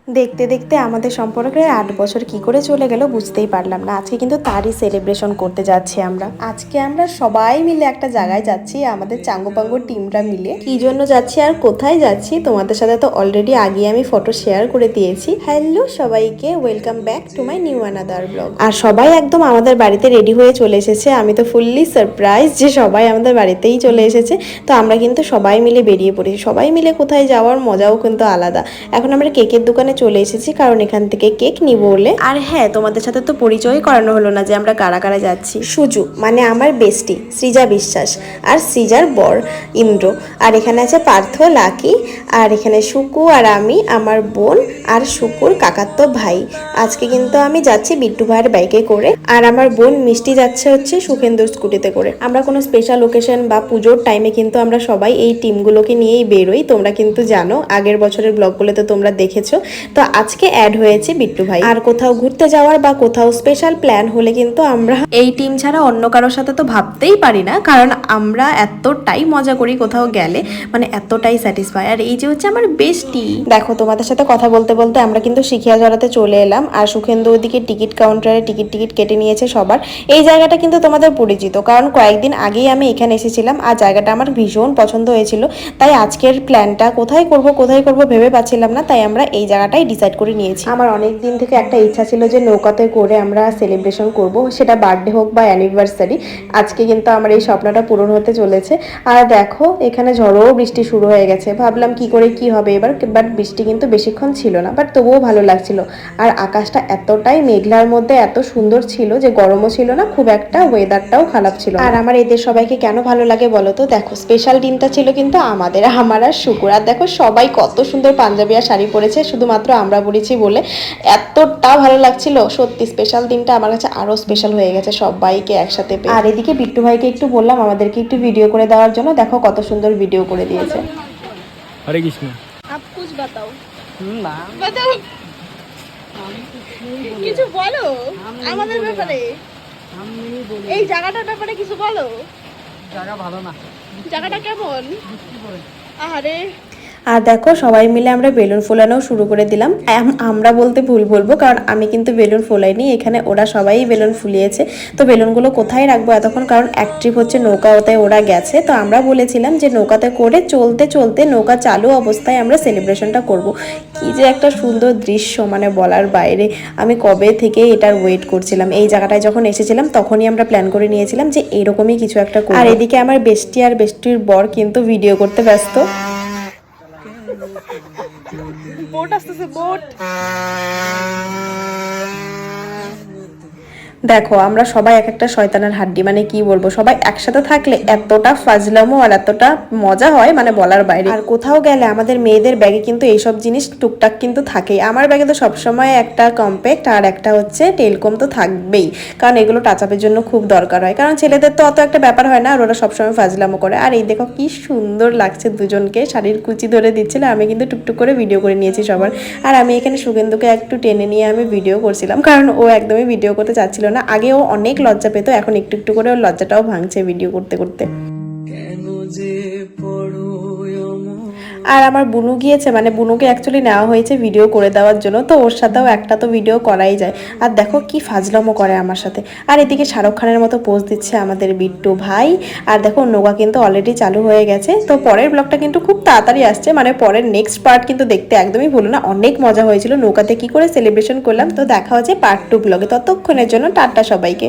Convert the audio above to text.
দেখতে দেখতে আমাদের সম্পর্কের 8 বছর কি করে চলে গেল বুঝতেই পারলাম না। আজকে কিন্তু তারই সেলিব্রেশন করতে যাচ্ছি আমরা। আজকে আমরা সবাই মিলে একটা জায়গায় যাচ্ছি, আমাদের চাঙ্গুপাঙ্গু টিমরা মিলে। কি জন্য যাচ্ছি আর কোথায় যাচ্ছি তোমাদের সাথে তো অলরেডি আগে আমি ফটো শেয়ার করে দিয়েছি। হ্যালো সবাইকে, welcome back to my new another blog. আর সবাই একদম আমাদের বাড়িতে রেডি হয়ে চলে এসেছে। আমি তো ফুললি সারপ্রাইজ যে সবাই আমাদের বাড়িতেই চলে এসেছে। তো আমরা কিন্তু সবাই মিলে বেরিয়ে পড়েছি। সবাই মিলে কোথায় যাওয়ার মজাও কিন্তু আলাদা। এখন আমরা কেকের দোকানে চলে এসেছি কারণ এখান থেকে কেক নিব বলে। আর হ্যাঁ, তোমাদের সাথে তো পরিচয় করানো হলো না যে আমরা কারা কারা যাচ্ছি। সুজু মানে আমার বেস্টি সৃজা বিশ্বাস, আর সৃজার বর ইন্দ্র, আর এখানে আছে পার্থ, লাকি, আর এখানে সুকু, আর আমি, আমার বোন, আর সুকুর কাকাতো ভাই। আজকে কিন্তু আমি যাচ্ছি বিট্টু ভাইয়ের বাইকে করে, আর আমার বোন মিষ্টি যাচ্ছে হচ্ছে সুখেন্দুর স্কুটিতে করে। আমরা কোনো স্পেশাল ওকেশন বা পুজোর টাইমে কিন্তু আমরা সবাই এই টিমগুলোকে নিয়েই বেরোই। তোমরা কিন্তু জানো, আগের বছরের ব্লগগুলোতে তোমরা দেখেছো। তো আজকে অ্যাড হয়েছে বিট্টু ভাই। আর কোথাও ঘুরতে যাওয়ার বা কোথাও স্পেশাল প্ল্যান হলে কিন্তু আমরা এই টিম ছাড়া অন্য কারোর সাথে তো ভাবতেই পারি না, কারণ আমরা এতটাই মজা করি কোথাও গেলে, মানে এতটাই স্যাটিসফাই। আর এই যে হচ্ছে আমার বেস্টি। দেখো, তোমাদের সাথে কথা বলতে বলতে আমরা কিন্তু শিখিয়াঝরাতে চলে এলাম, আর সুখেন্দু ওদিকে টিকিট কাউন্টারে টিকিট কেটে নিয়েছে সবার। এই জায়গাটা কিন্তু তোমাদের পরিচিত, কারণ কয়েকদিন আগেই আমি এখানে এসেছিলাম আর জায়গাটা আমার ভীষণ পছন্দ হয়েছিল। তাই আজকের প্ল্যানটা কোথায় করব ভেবে পাচ্ছিলাম না, তাই আমরা এই জায়গাটাই ডিসাইড করে নিয়েছি। আমার অনেক দিন থেকে একটা ইচ্ছা ছিল যে নৌকাতে করে আমরা সেলিব্রেশন করব, সেটা বার্থডে হোক বা অ্যানিভার্সারি। আজকে কিন্তু আমার এই স্বপ্নটা পূরণ হতে চলেছে। আর দেখো, এখানে ঝড়ও বৃষ্টি শুরু হয়ে গেছে। ভাবলাম কি করে কি হবে এবার, বাট বৃষ্টি কিন্তু বেশিক্ষণ ছিল না, বাট তবুও ভালো লাগছিল। আর আকাশটা এতটাই মেঘলার মধ্যে এত সুন্দর ছিল যে গরমও ছিল না খুব একটা, ওয়েদারটাও খারাপ ছিল। আর আমার এদের সবাইকে কেন ভালো লাগে বলো তো? দেখো, স্পেশাল দিনটা ছিল কিন্তু আমাদের, আমার আর শুকুর। আর দেখো সবাই কত সুন্দর পাঞ্জাবি আর শাড়ি পরেছে, শুধুমাত্র আমরা পরেছি বলে এতটা ভালো লাগছিল। সত্যি স্পেশাল দিনটা আমার কাছে আরো স্পেশাল হয়ে গেছে সবাইকে একসাথে পেয়ে। আর এদিকে বিট্টু ভাইকে একটু বললাম আমাদেরকে একটু ভিডিও করে দেওয়ার জন্য। দেখো কত সুন্দর ভিডিও করে দিয়েছে। হরে কৃষ্ণ। आप कुछ बताओ। बताओ, কিছু বলো আমাদের ব্যাপারে, এই জায়গাটার ব্যাপারে কিছু বলো। জায়গা ভালো না, জায়গাটা কেমন? আরে আর দেখো সবাই মিলে আমরা বেলুন ফোলানো শুরু করে দিলাম। আমরা বলতে ভুল বলবো, কারণ আমি কিন্তু বেলুন ফোলাইনি, এখানে ওরা সবাই বেলুন ফুলিয়েছে। তো বেলুনগুলো কোথায় রাখবো এতক্ষণ, কারণ এক ট্রিপ হচ্ছে নৌকা, ওটাই ওরা গেছে। তো আমরা বলেছিলাম যে নৌকাতে করে চলতে চলতে নৌকা চালু অবস্থায় আমরা সেলিব্রেশনটা করব। কি যে একটা সুন্দর দৃশ্য, মানে বলার বাইরে। আমি কবে থেকে এটার ওয়েট করছিলাম। এই জায়গাটায় যখন এসেছিলাম তখনই আমরা প্ল্যান করে নিয়েছিলাম যে এরকমই কিছু একটা করব। আর এদিকে আমার বেস্টি আর বেস্টির বর কিন্তু ভিডিও করতে ব্যস্ত। বোট আসতেছে, বোট। দেখো আমরা সবাই এক একটা শয়তানের হাড্ডি, মানে কি বলবো, সবাই একসাথে থাকলে এতটা ফাজলামো আর এতটা মজা হয়, মানে বলার বাইরে। আর কোথাও গেলে আমাদের মেয়েদের ব্যাগে কিন্তু এইসব জিনিস টুকটাক কিন্তু থাকেই। আমার ব্যাগে তো সবসময় একটা কম্প্যাক্ট আর একটা হচ্ছে টেলকম তো থাকবেই, কারণ এগুলো টাচআপের জন্য খুব দরকার হয়। কারণ ছেলেদের তো অত একটা ব্যাপার হয় না, আর ওরা সবসময় ফাজলামো করে। আর এই দেখো কি সুন্দর লাগছে দুজনকে, শাড়ির কুচি ধরে দিচ্ছিল। আমি কিন্তু টুকটুক করে ভিডিও করে নিয়েছি সবার। আর আমি এখানে সুগেন্দুকে একটু টেনে নিয়ে আমি ভিডিও করছিলাম, কারণ ও একদমই ভিডিও করতে চাচ্ছিল না। আগে ও অনেক লজ্জা পেত, এখন একটু একটু করে ওর লজ্জাটাও ভাঙছে ভিডিও করতে করতে। আর আমার বুনু গিয়েছে, মানে বুনুকে অ্যাকচুয়ালি নেওয়া হয়েছে ভিডিও করে দেওয়ার জন্য, তো ওর সাথেও একটা তো ভিডিও করাই যায়। আর দেখো কি ফাজলামো করে আমার সাথে। আর এদিকে শাহরুখ খানের মতো পোজ দিচ্ছে আমাদের বিট্টু ভাই। আর দেখো নৌকা কিন্তু অলরেডি চালু হয়ে গেছে। তো পরের ব্লগটা কিন্তু খুব তাড়াতাড়ি আসছে, মানে পরের নেক্সট পার্ট কিন্তু দেখতে একদমই ভুলো না। অনেক মজা হয়েছিল নৌকাতে কি করে সেলিব্রেশন করলাম। তো দেখা হচ্ছে পার্ট 2 ব্লগে। ততক্ষণের জন্য টাটা সবাইকে।